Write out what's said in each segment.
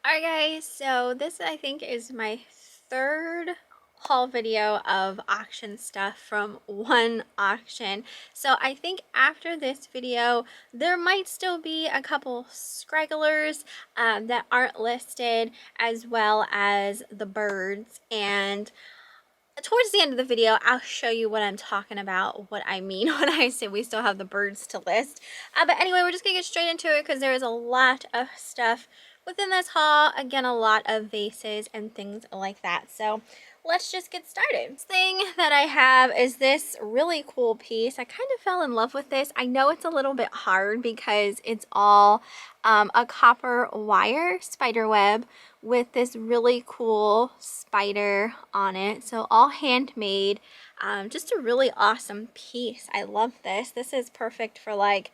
Alright guys, so this I think is my third haul video of auction stuff from one auction. So I think after this video there might still be a couple stragglers that aren't listed, as well as the birds, and towards the end of the video I'll show you what I'm talking about, what I mean when I say we still have the birds to list. But anyway, we're just gonna get straight into it because there is a lot of stuff within this haul. Again, a lot of vases and things like that. So let's just get started. This thing that I have is this really cool piece. I kind of fell in love with this. I know it's a little bit hard because it's all a copper wire spider web with this really cool spider on it. So all handmade. Just a really awesome piece. I love this. This is perfect for like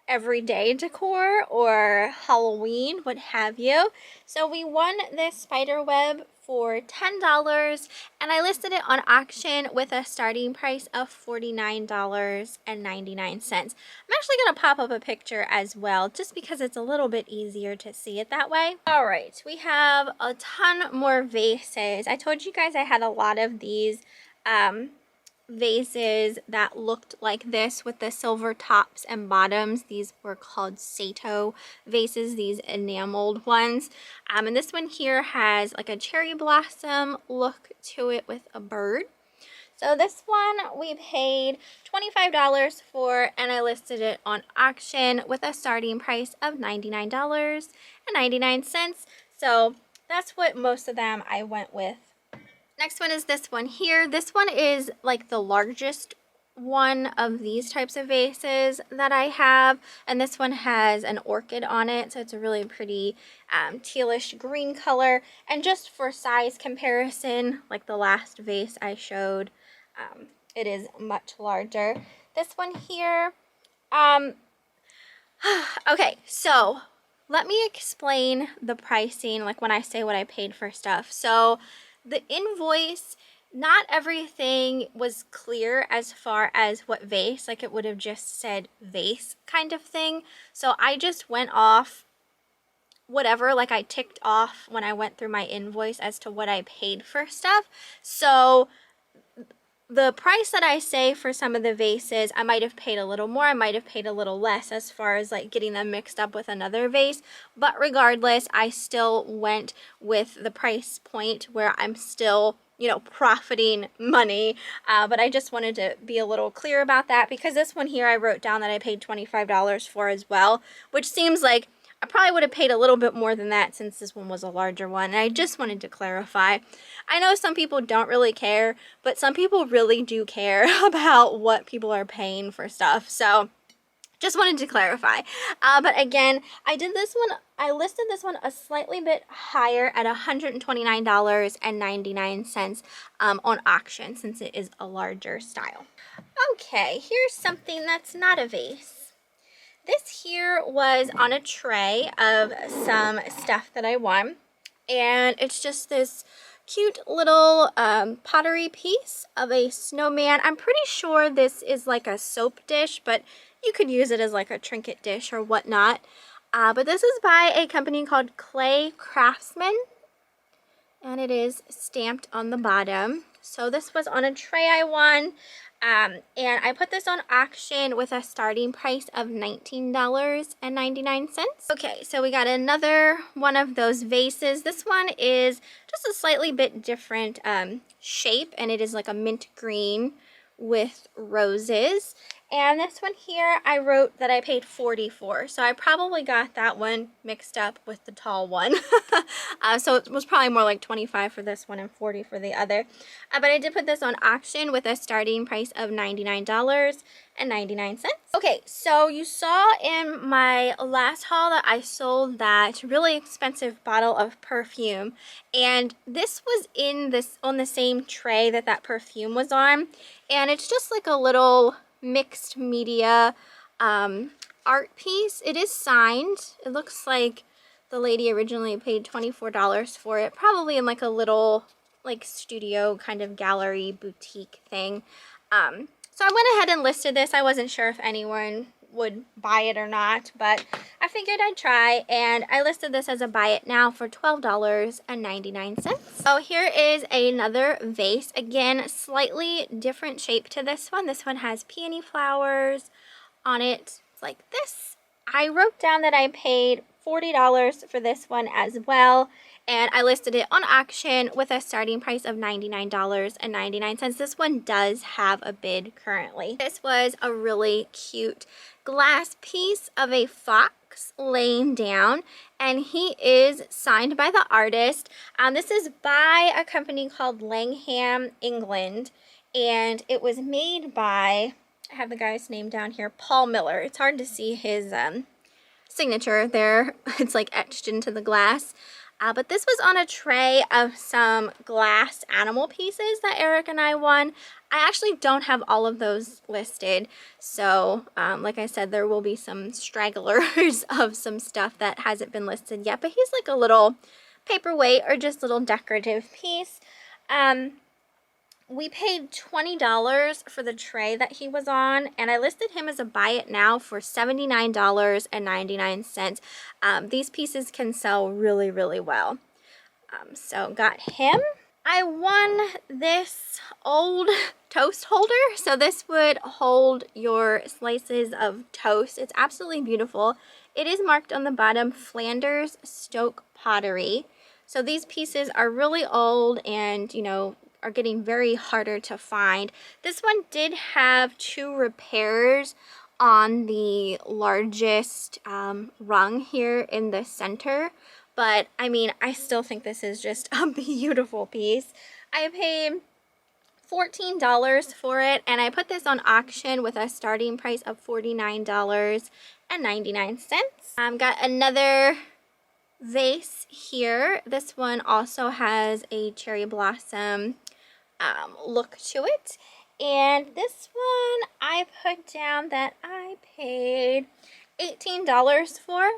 everyday decor or Halloween, what have you. So we won this spider web for $10, and I listed it on auction with a starting price of $49.99. I'm actually going to pop up a picture as well, just because it's a little bit easier to see it that way. All right, we have a ton more vases. I told you guys I had a lot of these vases that looked like this with the silver tops and bottoms. These were called Sato vases, these enameled ones. And this one here has like a cherry blossom look to it with a bird. So this one we paid $25 for, and I listed it on auction with a starting price of $99.99. So that's what most of them I went with. Next one is this one here. This one is like the largest one of these types of vases that I have, and this one has an orchid on it, so it's a really pretty tealish green color. And just for size comparison, like the last vase I showed, it is much larger. This one here, okay, so let me explain the pricing, like when I say what I paid for stuff. So the invoice, not everything was clear as far as what vase, like it would have just said vase kind of thing. So I just went off whatever, like I ticked off when I went through my invoice as to what I paid for stuff. So the price that I say for some of the vases, I might have paid a little more, I might have paid a little less as far as like getting them mixed up with another vase. But regardless, I still went with the price point where I'm still, you know, profiting money. But I just wanted to be a little clear about that, because this one here I wrote down that I paid $25 for as well, which seems like I probably would have paid a little bit more than that since this one was a larger one. And I just wanted to clarify. I know some people don't really care, but some people really do care about what people are paying for stuff. So just wanted to clarify. But again, I listed this one a slightly bit higher at $129.99 on auction, since it is a larger style. Okay, here's something that's not a vase. This here was on a tray of some stuff that I won, and it's just this cute little pottery piece of a snowman. I'm pretty sure this is like a soap dish, but you could use it as like a trinket dish or whatnot. But this is by a company called Clay Craftsman, and it is stamped on the bottom. So this was on a tray I won. And I put this on auction with a starting price of $19.99. Okay, so we got another one of those vases. This one is just a slightly bit different shape, and it is like a mint green with roses. And this one here, I wrote that I paid $40 for, so I probably got that one mixed up with the tall one. So it was probably more like $25 for this one and $40 for the other. But I did put this on auction with a starting price of $99.99. Okay, so you saw in my last haul that I sold that really expensive bottle of perfume, and this was on the same tray that perfume was on, and it's just like a little mixed media art piece. It is signed. It looks like the lady originally paid $24 for it, probably in like a little like studio kind of gallery boutique thing. So I went ahead and listed this. I wasn't sure if anyone would buy it or not, but I figured I'd try, and I listed this as a buy it now for $12.99. So here is another vase. Again, slightly different shape to this one. This one has peony flowers on it. It's like this. I wrote down that I paid $40 for this one as well, and I listed it on auction with a starting price of $99.99. This one does have a bid currently. This was a really cute glass piece of a fox laying down, and he is signed by the artist. This is by a company called Langham, England, and it was made by, I have the guy's name down here, Paul Miller. It's hard to see his signature there. It's like etched into the glass. But this was on a tray of some glass animal pieces that Eric and I won. I actually don't have all of those listed. So, like I said, there will be some stragglers of some stuff that hasn't been listed yet. But he's like a little paperweight or just little decorative piece. We paid $20 for the tray that he was on, and I listed him as a buy it now for $79.99. These pieces can sell really, really well. So got him. I won this old toast holder. So this would hold your slices of toast. It's absolutely beautiful. It is marked on the bottom, Flanders Stoke Pottery. So these pieces are really old and, you know, are getting very harder to find. This one did have 2 repairs on the largest rung here in the center, but I mean, I still think this is just a beautiful piece. I paid $14 for it, and I put this on auction with a starting price of $49.99. Got another vase here. This one also has a cherry blossom look to it, and this one I put down that I paid $18 for,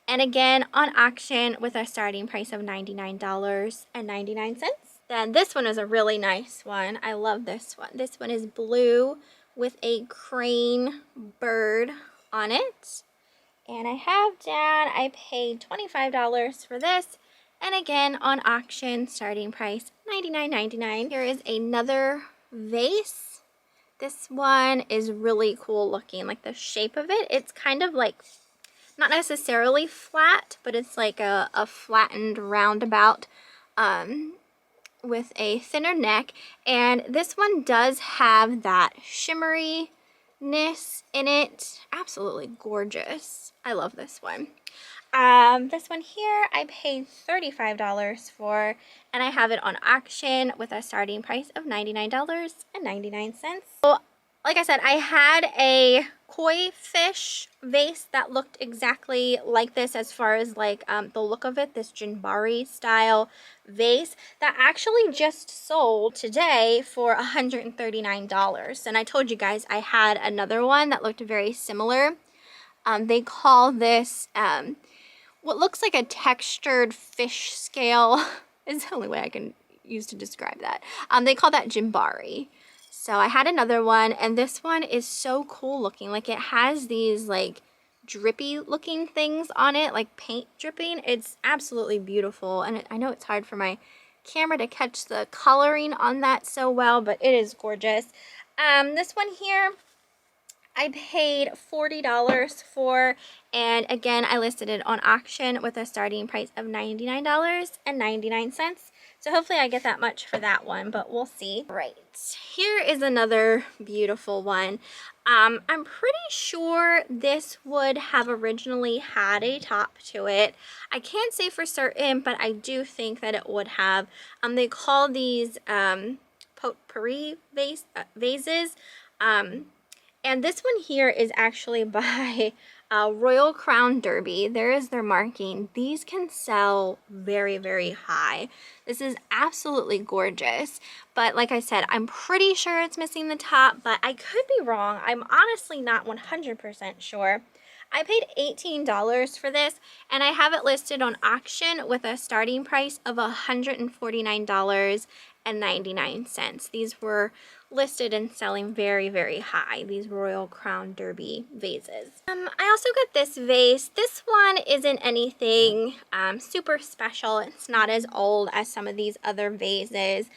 and again on auction with a starting price of $99.99. Then this one is a really nice one. I love this one. This one is blue with a crane bird on it, and I have down I paid $25 for this. And again, on auction, starting price $99.99. Here is another vase. This one is really cool looking, like the shape of it. It's kind of like, not necessarily flat, but it's like a flattened roundabout with a thinner neck. And this one does have that shimmeriness in it. Absolutely gorgeous. I love this one. This one here I paid $35 for, and I have it on auction with a starting price of $99.99. So, like I said, I had a koi fish vase that looked exactly like this as far as like the look of it, this Jinbari style vase that actually just sold today for $139. And I told you guys I had another one that looked very similar. They call this what looks like a textured fish scale is the only way I can use to describe that. They call that Jinbari. So I had another one, and this one is so cool looking. Like it has these like drippy looking things on it, like paint dripping. It's absolutely beautiful, and I know it's hard for my camera to catch the coloring on that so well, but it is gorgeous. This one here I paid $40 for, and again, I listed it on auction with a starting price of $99.99. So hopefully I get that much for that one, but we'll see. Right, here is another beautiful one. I'm pretty sure this would have originally had a top to it. I can't say for certain, but I do think that it would have. They call these potpourri vases. And this one here is actually by Royal Crown Derby. There is their marking. These can sell very, very high. This is absolutely gorgeous. But like I said, I'm pretty sure it's missing the top, but I could be wrong. I'm honestly not 100% sure. I paid $18 for this, and I have it listed on auction with a starting price of $149.99. These were listed and selling very, very high, these Royal Crown Derby vases. I also got this vase. This one isn't anything super special. It's not as old as some of these other vases,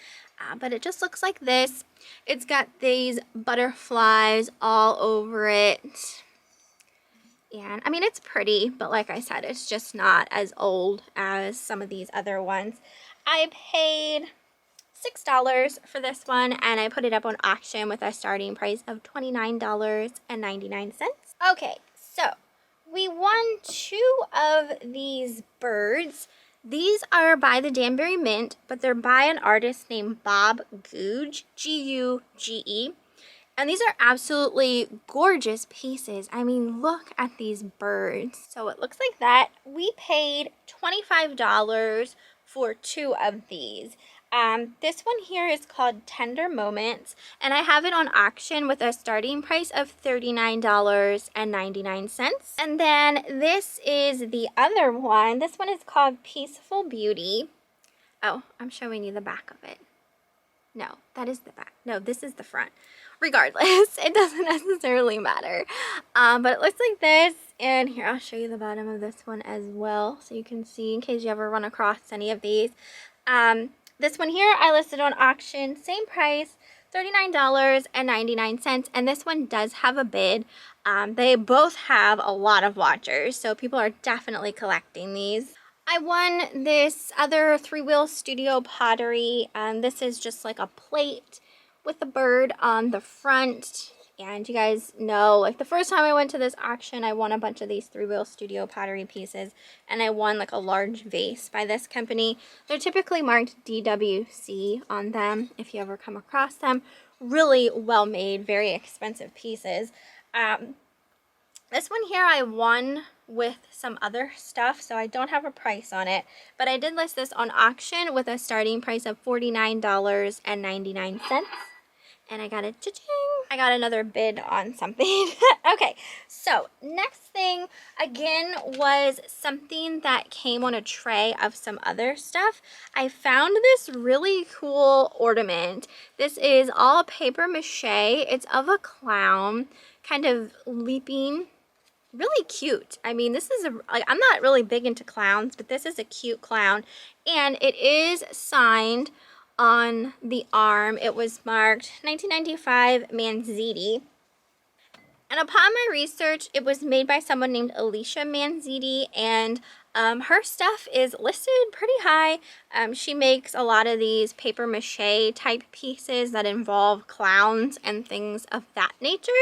but it just looks like this. It's got these butterflies all over it. And I mean, it's pretty, but like I said, it's just not as old as some of these other ones. I paid $6 for this one, and I put it up on auction with a starting price of $29.99. Okay, so we won 2 of these birds. These are by the Danbury Mint, but they're by an artist named Bob Googe, G-U-G-E. And these are absolutely gorgeous pieces. I mean, look at these birds. So it looks like that. We paid $25 for 2 of these. This one here is called Tender Moments, and I have it on auction with a starting price of $39.99. And then this is the other one. This one is called Peaceful Beauty. Oh, I'm showing you the back of it. No, that is the back. No, this is the front. Regardless, it doesn't necessarily matter. But it looks like this. And here, I'll show you the bottom of this one as well, so you can see in case you ever run across any of these. This one here, I listed on auction, same price, $39.99. And this one does have a bid. They both have a lot of watchers, so people are definitely collecting these. I won this other 3-wheel studio pottery. This is just like a plate with a bird on the front. And you guys know, like the first time I went to this auction, I won a bunch of these 3-wheel studio pottery pieces, and I won like a large vase by this company. They're typically marked DWC on them if you ever come across them. Really well made, very expensive pieces. This one here I won with some other stuff, so I don't have a price on it, but I did list this on auction with a starting price of $49.99. And I got a cha-ching. I got another bid on something. Okay, so next thing again was something that came on a tray of some other stuff. I found this really cool ornament. This is all paper mache. It's of a clown kind of leaping. Really cute. I mean, this is I'm not really big into clowns, but this is a cute clown, and it is signed on the arm. It was marked 1995 Manziti. And upon my research, it was made by someone named Alicia Manziti, and her stuff is listed pretty high. She makes a lot of these paper mache type pieces that involve clowns and things of that nature.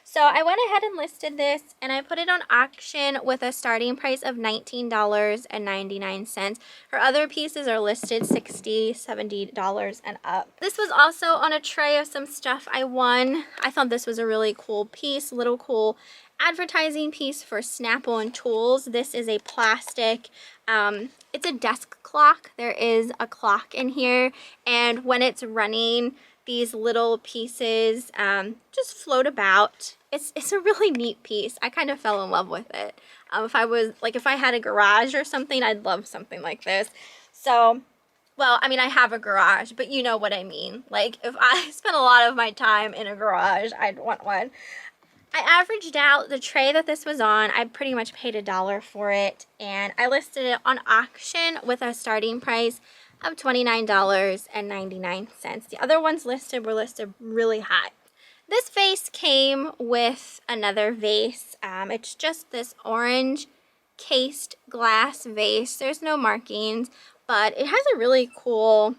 So I went ahead and listed this, and I put it on auction with a starting price of $19.99. Her other pieces are listed $60, $70 and up. This was also on a tray of some stuff I won. I thought this was a really cool piece, little cool advertising piece for Snap-on tools. This is a plastic, it's a desk clock. There is a clock in here, and when it's running, these little pieces just float about. It's a really neat piece. I kind of fell in love with it. If I had a garage or something, I'd love something like this. So, well, I mean, I have a garage, but you know what I mean. Like, if I spent a lot of my time in a garage, I'd want one. I averaged out the tray that this was on. I pretty much paid $1 for it, and I listed it on auction with a starting price of $29.99. The other ones listed were listed really high. This vase came with another vase. It's just this orange cased glass vase. There's no markings, but it has a really cool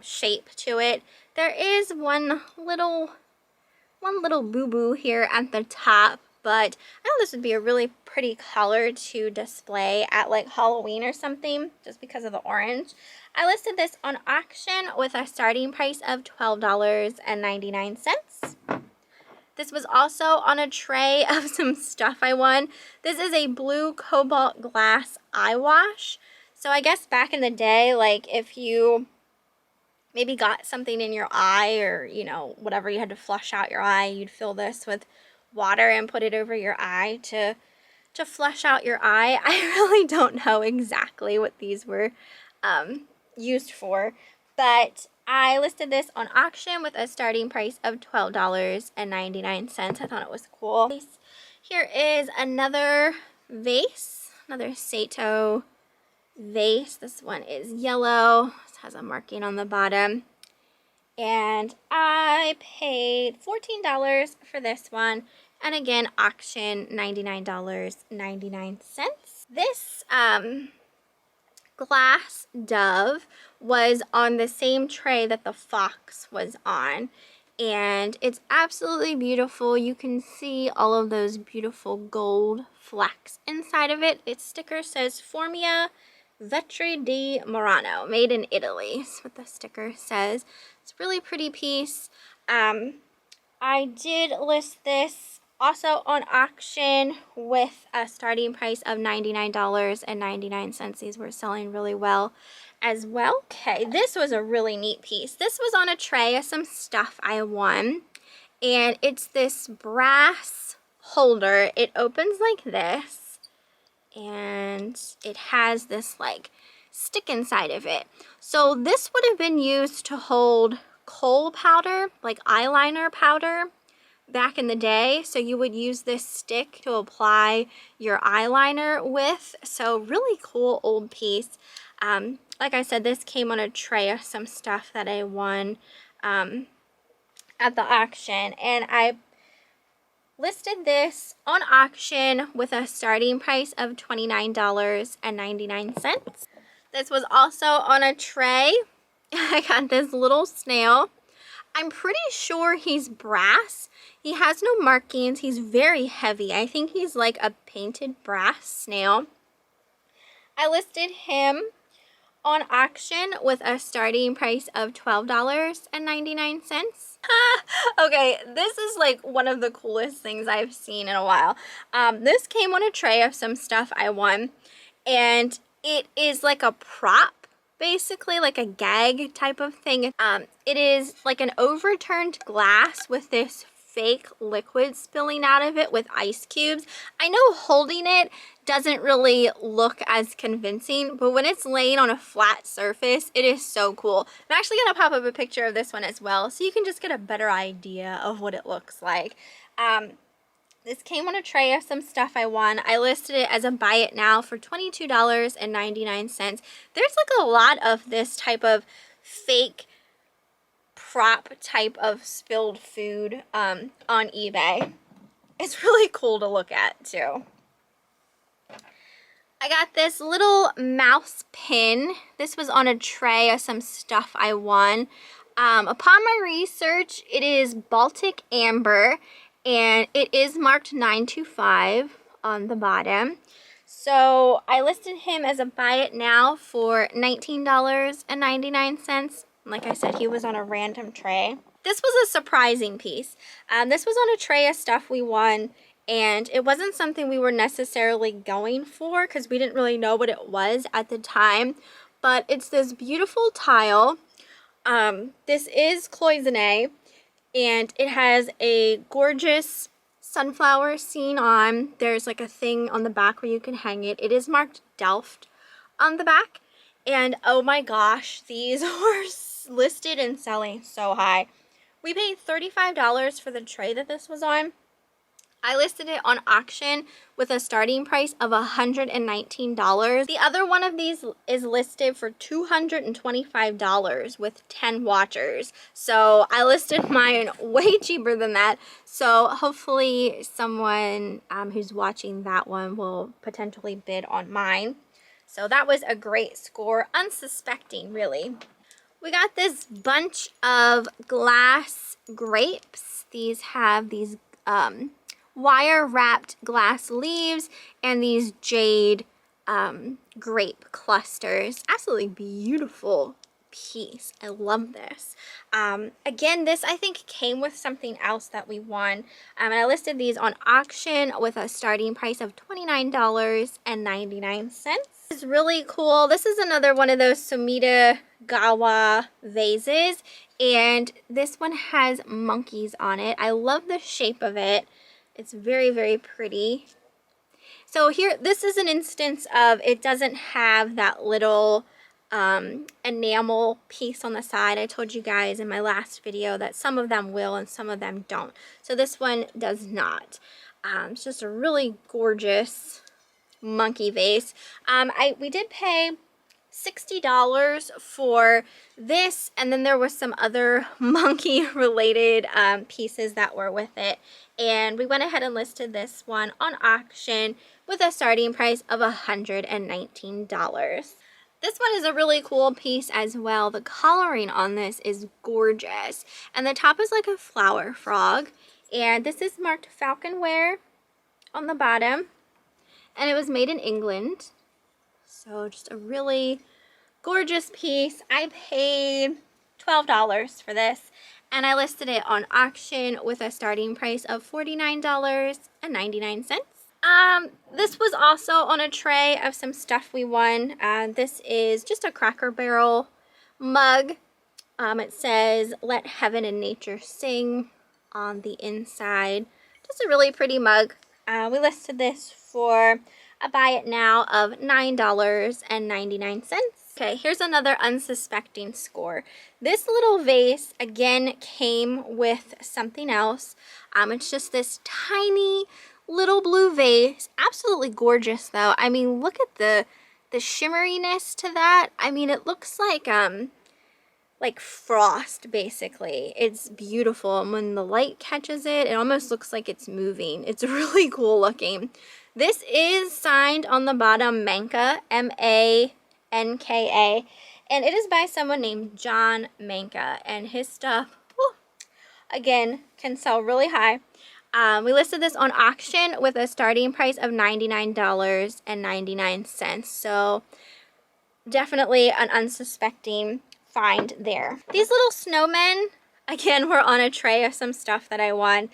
shape to it. There is one little boo-boo here at the top, but I thought this would be a really pretty color to display at like Halloween or something, just because of the orange. I listed this on auction with a starting price of $12.99. This was also on a tray of some stuff I won. This is a blue cobalt glass eye wash. So I guess back in the day, like if you maybe got something in your eye, or you know, whatever, you had to flush out your eye, you'd fill this with water and put it over your eye to flush out your eye. I really don't know exactly what these were used for, but I listed this on auction with a starting price of $12.99. I thought it was cool. Here is another vase, another Sato vase. This one is yellow. It has a marking on the bottom. And I paid $14 for this one. And again, auction $99.99. This glass dove was on the same tray that the fox was on. And it's absolutely beautiful. You can see all of those beautiful gold flecks inside of it. Its sticker says Formia Vetri di Murano, made in Italy. That's what the sticker says. It's a really pretty piece. I did list this also on auction with a starting price of $99.99. These were selling really well as well. Okay, this was a really neat piece. This was on a tray of some stuff I won, and it's this brass holder. It opens like this, and it has this like stick inside of it. So this would have been used to hold kohl powder, like eyeliner powder, back in the day. So you would use this stick to apply your eyeliner with. So really cool old piece. Like I said, this came on a tray of some stuff that I won at the auction, and I listed this on auction with a starting price of $29.99. This was also on a tray. I got this little snail. I'm pretty sure he's brass. He has no markings. He's very heavy. I think he's like a painted brass snail. I listed him on auction with a starting price of $12.99. Okay, this is like one of the coolest things I've seen in a while. This came on a tray of some stuff I won, and it is like a prop, basically like a gag type of thing. It is like an overturned glass with this fake liquid spilling out of it with ice cubes. I know holding it doesn't really look as convincing, but when it's laying on a flat surface, it is so cool. I'm actually going to pop up a picture of this one as well, so you can just get a better idea of what it looks like. This came on a tray of some stuff I won. I listed it as a buy it now for $22.99. There's like a lot of this type of fake prop type of spilled food on eBay. It's really cool to look at too. I got this little mouse pin. This was on a tray of some stuff I won. Upon my research, it is Baltic Amber, and it is marked 925 on the bottom. So I listed him as a buy it now for $19.99. Like I said, he was on a random tray. This was a surprising piece. This was on a tray of stuff we won, and it wasn't something we were necessarily going for because we didn't really know what it was at the time. But it's this beautiful tile. This is cloisonne, and it has a gorgeous sunflower scene on. There's like a thing on the back where you can hang it. It is marked Delft on the back. And oh my gosh, these were listed and selling so high. We paid $35 for the tray that this was on. I listed it on auction with a starting price of $119. The other one of these is listed for $225 with 10 watchers. So I listed mine way cheaper than that. So hopefully someone who's watching that one will potentially bid on mine. So that was a great score, unsuspecting really. We got this bunch of glass grapes. These have these wire wrapped glass leaves and these jade grape clusters. Absolutely beautiful piece. I love this. Again, this I think came with something else that we won, and I listed these on auction with a starting price of $29.99. This is really cool. This is another one of those Sumida Gawa vases, and this one has monkeys on it. I love the shape of it. It's very, very pretty. So here, this is an instance of it doesn't have that little enamel piece on the side. I told you guys in my last video that some of them will and some of them don't. So this one does not. It's just a really gorgeous monkey vase. We did pay $60 for this, and then there was some other monkey related pieces that were with it, and we went ahead and listed this one on auction with a starting price of $119. This one is a really cool piece as well. The coloring on this is gorgeous, and the top is like a flower frog, and this is marked Falconware on the bottom, and it was made in England. So just a really gorgeous piece. I paid $12 for this, and I listed it on auction with a starting price of $49.99. This was also on a tray of some stuff we won. This is just a Cracker Barrel mug. It says, "Let heaven and nature sing" on the inside. Just a really pretty mug. We listed this for a buy it now of $9.99. Okay, here's another unsuspecting score. This little vase, again, came with something else. It's just this tiny little blue vase. Absolutely gorgeous, though. I mean, look at the shimmeriness to that. I mean, it looks like frost, basically. It's beautiful, and when the light catches it, it almost looks like it's moving. It's really cool looking. This is signed on the bottom Manka, M-A-N-K-A, and it is by someone named John Manka, and his stuff, whew, again, can sell really high. We listed this on auction with a starting price of $99.99, so definitely an unsuspecting find there. These little snowmen, again, were on a tray of some stuff that I won.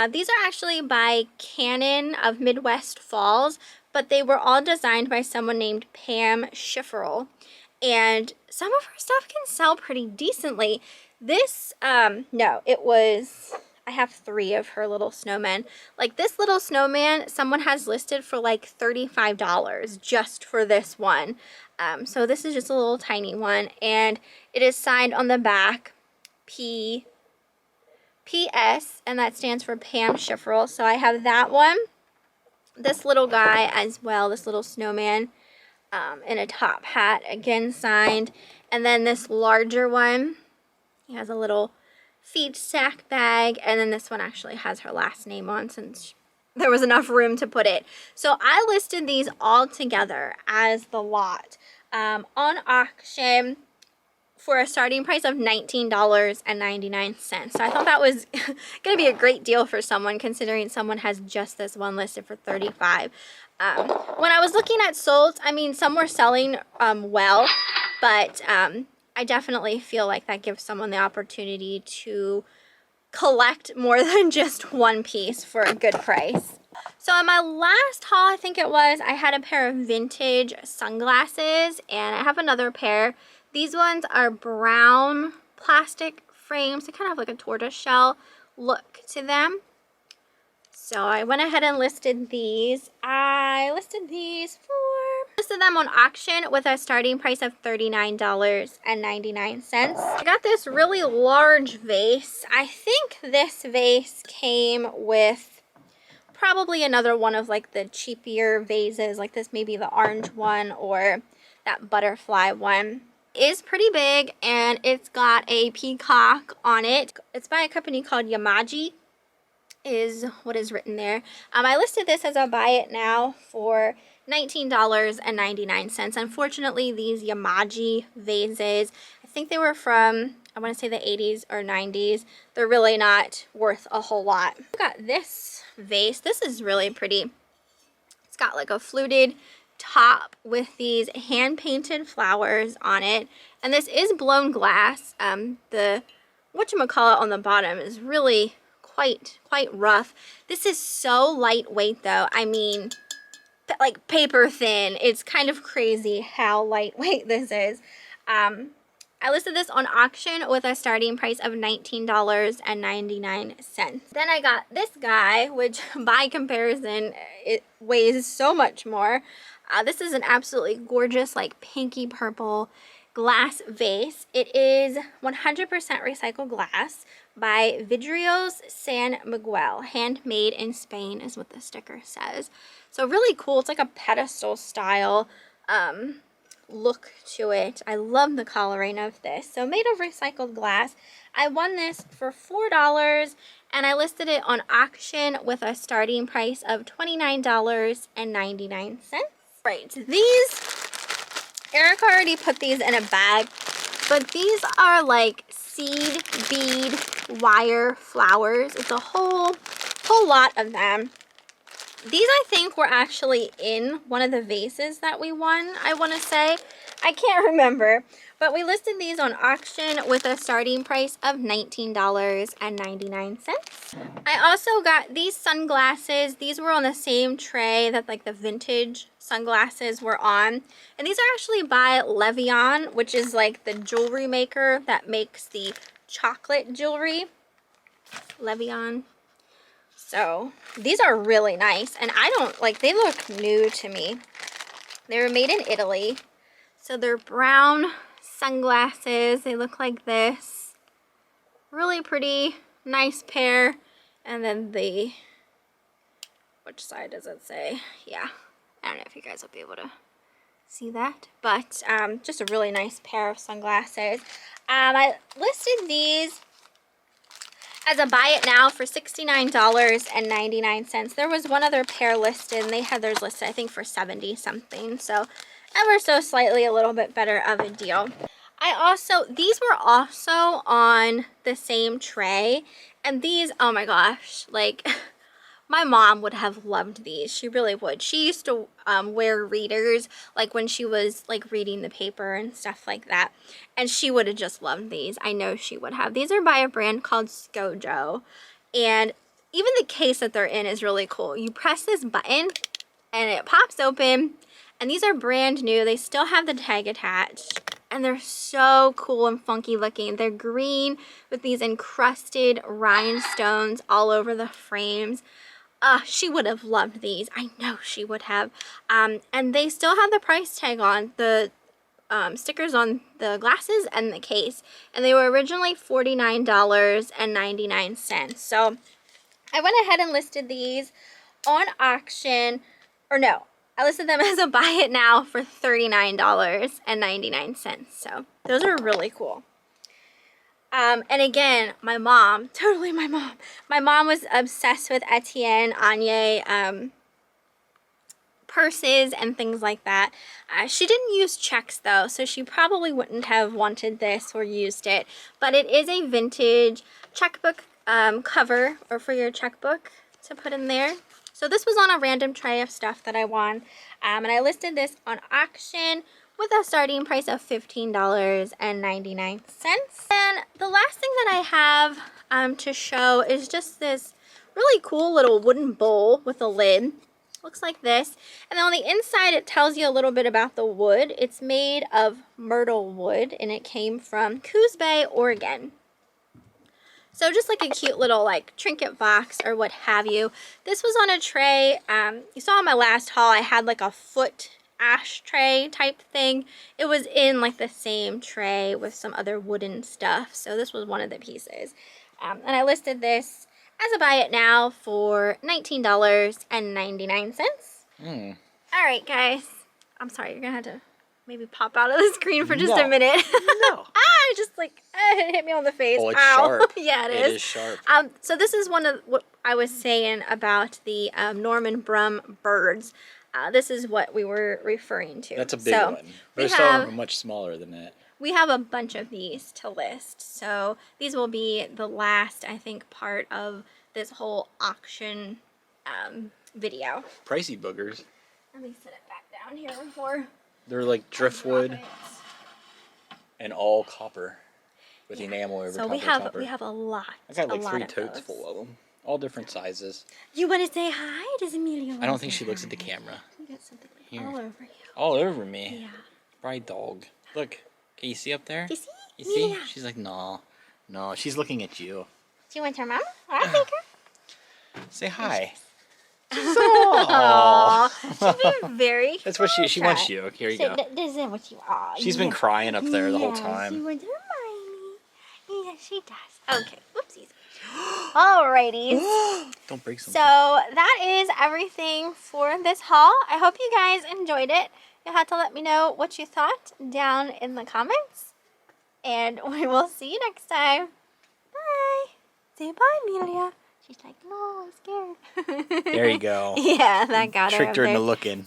These are actually by Cannon of Midwest Falls, but they were all designed by someone named Pam Schifferl, and some of her stuff can sell pretty decently. This, no, it was, I have 3 of her little snowmen. Like this little snowman, someone has listed for like $35 just for this one. So this is just a little tiny one, and it is signed on the back PS, and that stands for Pam Schifferl. So I have that one, this little guy as well, this little snowman in a top hat, again signed, and then this larger one, he has a little feed sack bag, and then this one actually has her last name on since there was enough room to put it. So I listed these all together as the lot on auction for a starting price of $19.99. So I thought that was going to be a great deal for someone, considering someone has just this one listed for $35. When I was looking at solds, I mean, some were selling well, but I definitely feel like that gives someone the opportunity to collect more than just one piece for a good price. So in my last haul, I think it was, I had a pair of vintage sunglasses, and I have another pair. These ones are brown plastic frames. They kind of have like a tortoise shell look to them. So I went ahead and listed these. I listed them on auction with a starting price of $39.99. I got this really large vase. I think this vase came with probably another one of like the cheaper vases, like this, maybe the orange one or that butterfly one. It is pretty big, and it's got a peacock on it. It's by a company called Yamaji, is what is written there. I listed this as a buy it now for $19.99. Unfortunately, these Yamaji vases, I think they were from, I want to say the 80s or 90s. They're really not worth a whole lot. I got this vase. This is really pretty. It's got like a fluted top with these hand-painted flowers on it, and this is blown glass. The whatchamacallit on the bottom is really quite rough. This is so lightweight though. I mean, like paper thin. It's kind of crazy how lightweight this is. I listed this on auction with a starting price of $19.99. Then I got this guy, which by comparison, it weighs so much more. This is an absolutely gorgeous, like pinky purple glass vase. It is 100% recycled glass by Vidrios San Miguel. Handmade in Spain is what the sticker says. So really cool. It's like a pedestal style look to it. I love the coloring of this. So made of recycled glass. I won this for $4 and I listed it on auction with a starting price of $29.99. Right, these, Eric already put these in a bag, but these are like seed bead wire flowers. It's a whole lot of them. These I think were actually in one of the vases that we won, I want to say. I can't remember, but we listed these on auction with a starting price of $19.99. I also got these sunglasses. These were on the same tray that like the vintage sunglasses were on. And these are actually by Levion, which is like the jewelry maker that makes the chocolate jewelry. Levion. So these are really nice, and I don't like, they look new to me. They were made in Italy. So they're brown sunglasses. They look like this. Really pretty, nice pair. And then the, which side does it say? Yeah, I don't know if you guys will be able to see that, but just a really nice pair of sunglasses. I listed these as a buy it now for $69.99. There was one other pair listed, and they had theirs listed, I think, for 70 something. So ever so slightly a little bit better of a deal. These were also on the same tray, and these, oh my gosh, like my mom would have loved these. She really would. She used to wear readers, like when she was like reading the paper and stuff like that. And she would have just loved these. I know she would have. These are by a brand called Skojo. And even the case that they're in is really cool. You press this button and it pops open. And these are brand new. They still have the tag attached. And they're so cool and funky looking. They're green with these encrusted rhinestones all over the frames. She would have loved these. I know she would have. And they still have the price tag on, the stickers on the glasses and the case. And they were originally $49.99. So I went ahead and listed these on auction, or no, I listed them as a buy it now for $39.99. So those are really cool. And again, my mom was obsessed with Etienne Anye purses and things like that. She didn't use checks though, so she probably wouldn't have wanted this or used it. But it is a vintage checkbook cover, or for your checkbook to put in there. So this was on a random tray of stuff that I won. And I listed this on auction with a starting price of $15.99. And the last thing that I have to show is just this really cool little wooden bowl with a lid. Looks like this. And then on the inside it tells you a little bit about the wood. It's made of myrtle wood and it came from Coos Bay, Oregon. So just like a cute little like trinket box or what have you. This was on a tray. You saw in my last haul I had like a foot ashtray type thing. It was in like the same tray with some other wooden stuff. So this was one of the pieces. And I listed this as a buy it now for $19.99. All right, guys. I'm sorry, you're gonna have to maybe pop out of the screen for just a minute. No. Just like it hit me on the face. Oh, it's sharp. Yeah, it is. It is sharp. So this is one of what I was saying about the Norman Brum birds. This is what we were referring to. That's a big one. There's some much smaller than that. We have a bunch of these to list. So these will be the last, I think, part of this whole auction video. Pricey boogers. Let me set it back down here before. They're like driftwood and all copper with enamel over so copper. We have a lot. I got like 3 totes full of them. All different sizes. You want to say hi? Does Amelia? I don't think she looks at the camera. You got something all over you. All over me. Yeah. Bright dog. Look. Can you see up there? Do you see? You see? Yeah. She's like, no. No, she's looking at you. Do you want her mama? I'll take her. Say hi. Aww. She's been very That's what she wants you. Here you go. This is what you are. She's been crying up there the whole time. She wants Hermione. Yeah, she does. Okay. Whoopsies. Alrighty. Don't break something. So that is everything for this haul. I hope you guys enjoyed it. You'll have to let me know what you thought down in the comments. And we will see you next time. Bye. Say bye, Amelia. She's like, no, I'm scared. There you go. Yeah, that got her. Tricked her into looking.